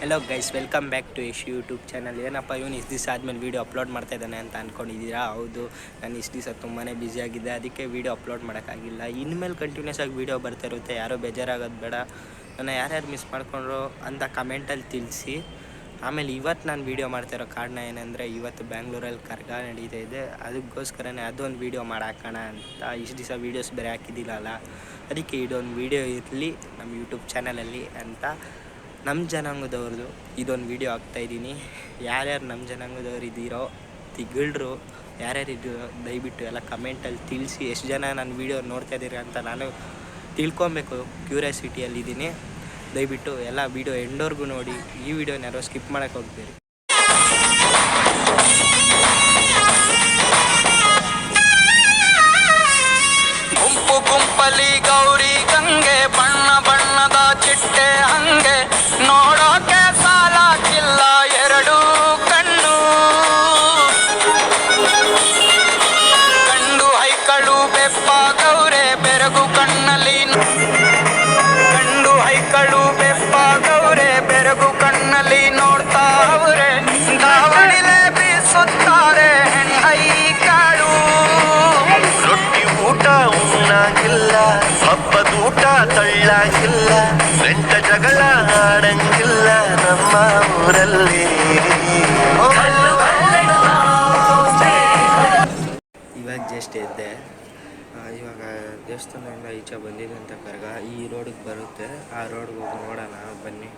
Hello guys, welcome back to Yash YouTube channel. ಏನಪ್ಪ ಇವನು ಇಷ್ಟು ದಿವಸ ಆದಮೇಲೆ ವೀಡಿಯೋ ಅಪ್ಲೋಡ್ ಮಾಡ್ತಾ ಇದ್ದಾನೆ ಅಂತ ಅಂದ್ಕೊಂಡಿದ್ದೀರಾ? ಹೌದು, ನಾನು ಇಷ್ಟು ದಿವಸ ತುಂಬಾ ಬ್ಯುಸಿಯಾಗಿದ್ದೆ, ಅದಕ್ಕೆ ವೀಡಿಯೋ ಅಪ್ಲೋಡ್ ಮಾಡೋಕ್ಕಾಗಿಲ್ಲ. ಇನ್ಮೇಲೆ ಕಂಟಿನ್ಯೂಸ್ ಆಗಿ ವೀಡಿಯೋ ಬರ್ತಾ ಇರುತ್ತೆ, ಯಾರೋ ಬೇಜಾರಾಗೋದು ಬೇಡ. ನನ್ನ ಯಾರ್ಯಾರು ಮಿಸ್ ಮಾಡ್ಕೊಂಡ್ರು ಅಂತ ಕಮೆಂಟಲ್ಲಿ ತಿಳಿಸಿ. ಆಮೇಲೆ ಇವತ್ತು ನಾನು ವೀಡಿಯೋ ಮಾಡ್ತಾಯಿರೋ ಕಾರಣ ಏನಂದರೆ, ಇವತ್ತು ಬ್ಯಾಂಗ್ಳೂರಲ್ಲಿ ಕರ್ಗ ನಡೀತಾ ಇದೆ, ಅದಕ್ಕೋಸ್ಕರನೇ ಅದೊಂದು ವೀಡಿಯೋ ಮಾಡಾಕೋಣ ಅಂತ. ಇಷ್ಟು ದಿವಸ ವೀಡಿಯೋಸ್ ಬೇರೆ ಹಾಕಿದ್ದಿಲ್ಲಲ್ಲ, ಅದಕ್ಕೆ ಇದೊಂದು ವೀಡಿಯೋ ಇರಲಿ ನಮ್ಮ ಯೂಟ್ಯೂಬ್ ಚಾನಲಲ್ಲಿ ಅಂತ ನಮ್ಮ ಜನಾಂಗದವ್ರದ್ದು ಇದೊಂದು ವೀಡಿಯೋ ಹಾಕ್ತಾಯಿದ್ದೀನಿ. ಯಾರ್ಯಾರು ನಮ್ಮ ಜನಾಂಗದವ್ರು ಇದ್ದೀರೋ, ತಿಗಳ್ರು ಯಾರ್ಯಾರು ಇದ್ದೀರೋ ದಯವಿಟ್ಟು ಎಲ್ಲ ಕಮೆಂಟಲ್ಲಿ ತಿಳಿಸಿ. ಎಷ್ಟು ಜನ ನನ್ನ ವೀಡಿಯೋ ನೋಡ್ತಾ ಇದ್ದೀರಿ ಅಂತ ನಾನು ತಿಳ್ಕೊಬೇಕು, ಕ್ಯೂರಿಯಾಸಿಟಿಯಲ್ಲಿದ್ದೀನಿ. ದಯವಿಟ್ಟು ಎಲ್ಲ ವೀಡಿಯೋ ಎಂಡೋರ್ಗೂ ನೋಡಿ. ಈ ವಿಡಿಯೋನ ಯಾರೋ ಸ್ಕಿಪ್ ಮಾಡೋಕ್ಕೆ ಹೋಗ್ತೀರಿ. ಗುಂಪು ಗುಂಪಲಿ ಗೌರಿ ಗಂಗೆ, ಬಣ್ಣ ಬಣ್ಣದ ಚಿಟ್ಟೆ ಹಂಗೆ, ನೋಡೋಕೆ ಸಾಲಾಗಿಲ್ಲ ಎರಡು ಕಣ್ಣು. ಗಂಡು ಹೈಕಳು ಬೆಪ್ಪಾಗವ್ರೆ ಬೆರಗು ಕಣ್ಣಲ್ಲಿ, ಗಂಡು ಹೈಕಳು ಬೆಪ್ಪಾಗವ್ರೆ ಬೆರಗು ಕಣ್ಣಲ್ಲಿ ನೋಡ್ತಾ ಅವ್ರೆ. ದಾವಣಿಲೆ ಬೀಸುತ್ತಾರೆ ಹೆಣ್ಣೈಕಾಳು. ರೊಟ್ಟಿ ಊಟ ಉಣ್ಣಾಗಿಲ್ಲ, ಹಬ್ಬದೂಟ ತಳ್ಳಾಗಿಲ್ಲ, ಗಂಟ ಜಗಳ ಆಡಂಗಿಲ್ಲ ನಮ್ಮ ಊರಲ್ಲಿ. ಇವಾಗ ಜಸ್ಟ್ ಎದ್ದೆ. ಇವಾಗ ದೇವಸ್ಥಾನದಿಂದ ಈಚೆ ಬಂದಿದೆ ಅಂತ ಕರ್ಗ ಈ ರೋಡಿಗೆ ಬರುತ್ತೆ. ಆ ರೋಡ್ಗೆ ಹೋಗಿ ನೋಡೋಣ ಬನ್ನಿ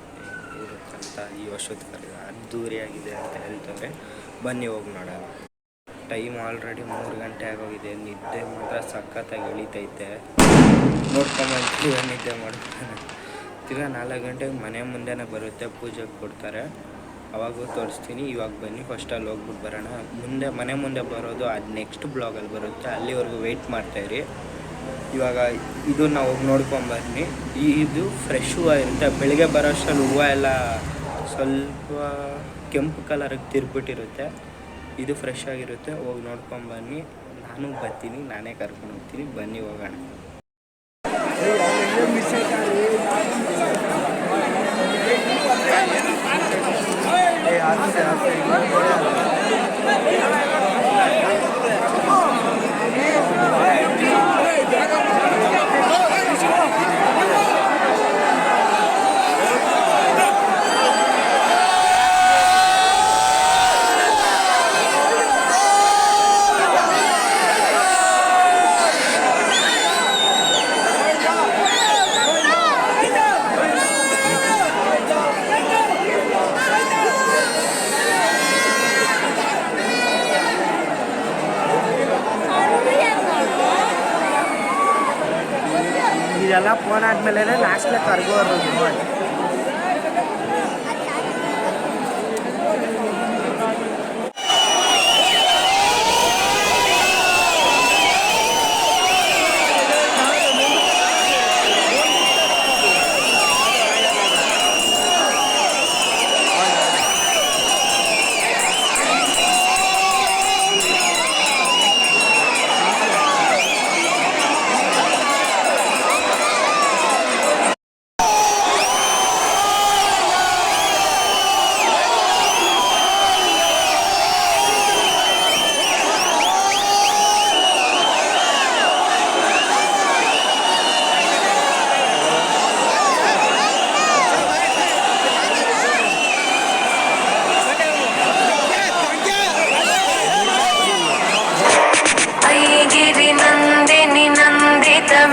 ಇರುತ್ತಂತ. ಈ ವರ್ಷದ ಕರ್ಗ ಅದ್ದೂರಿಯಾಗಿದೆ ಅಂತ ಹೇಳ್ತಾರೆ, ಬನ್ನಿ ಹೋಗಿ ನೋಡೋಣ. ಟೈಮ್ ಆಲ್ರೆಡಿ 3 ಗಂಟೆ ಆಗೋಗಿದೆ. ನಿದ್ದೆ ಮಾತ್ರ ಸಖತ್ತಾಗಿ ಎಳಿತೈತೆ. ನೋಡ್ಕೊಂಬಂತೀವಿ, ನಿದ್ದೆ ಮಾಡ್ತಾನೆ. ತಿರ್ಗಾ 4 ಗಂಟೆಗೆ ಮನೆ ಮುಂದೆನೇ ಬರುತ್ತೆ, ಪೂಜೆಗೆ ಕೊಡ್ತಾರೆ, ಅವಾಗೂ ತೋರಿಸ್ತೀನಿ. ಇವಾಗ ಬನ್ನಿ ಫಸ್ಟ್ ಅಲ್ಲಿ ಹೋಗ್ಬಿಟ್ಟು ಬರೋಣ. ಮುಂದೆ ಮನೆ ಮುಂದೆ ಬರೋದು ಅದು ನೆಕ್ಸ್ಟ್ ಬ್ಲಾಗಲ್ಲಿ ಬರುತ್ತೆ, ಅಲ್ಲಿವರೆಗೂ ವೆಯ್ಟ್ ಮಾಡ್ತಾಯಿರಿ. ಇವಾಗ ಇದು ನಾವು ಹೋಗಿ ನೋಡ್ಕೊಂಬನ್ನಿ. ಇದು ಫ್ರೆಶ್ ಹೂವು ಇರುತ್ತೆ. ಬೆಳಗ್ಗೆ ಬರೋ ಅಷ್ಟರಲ್ಲಿ ಹೂವು ಎಲ್ಲ ಸ್ವಲ್ಪ ಕೆಂಪು ಕಲರಿಗೆ ತಿರ್ಬಿಟ್ಟಿರುತ್ತೆ. ಇದು ಫ್ರೆಶ್ ಆಗಿರುತ್ತೆ. ಹೋಗಿ ನೋಡ್ಕೊಂಬನ್ನಿ. ನಾನು ಬರ್ತೀನಿ, ನಾನೇ ಕರ್ಕೊಂಡು ಹೋಗ್ತೀನಿ. ಬನ್ನಿ ಹೋಗೋಣ. ಇದೆಲ್ಲ ಫೋನ್ ಆದಮೇಲೆ ಲಾಸ್ಟ್ಲೆ ಕರ್ಗೋರು ನೋಡಿ.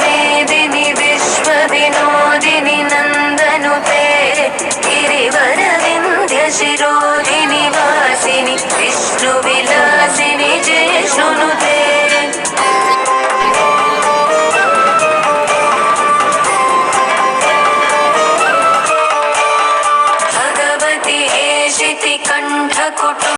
मेदिनी विश्वविनोदिनी नन्दनुते गिरिवरविन्द्य शिरोदिनि वासिनि विष्णुविलासिनि जय शृणुते. भगवति एषिति कण्ठकुटुम्ब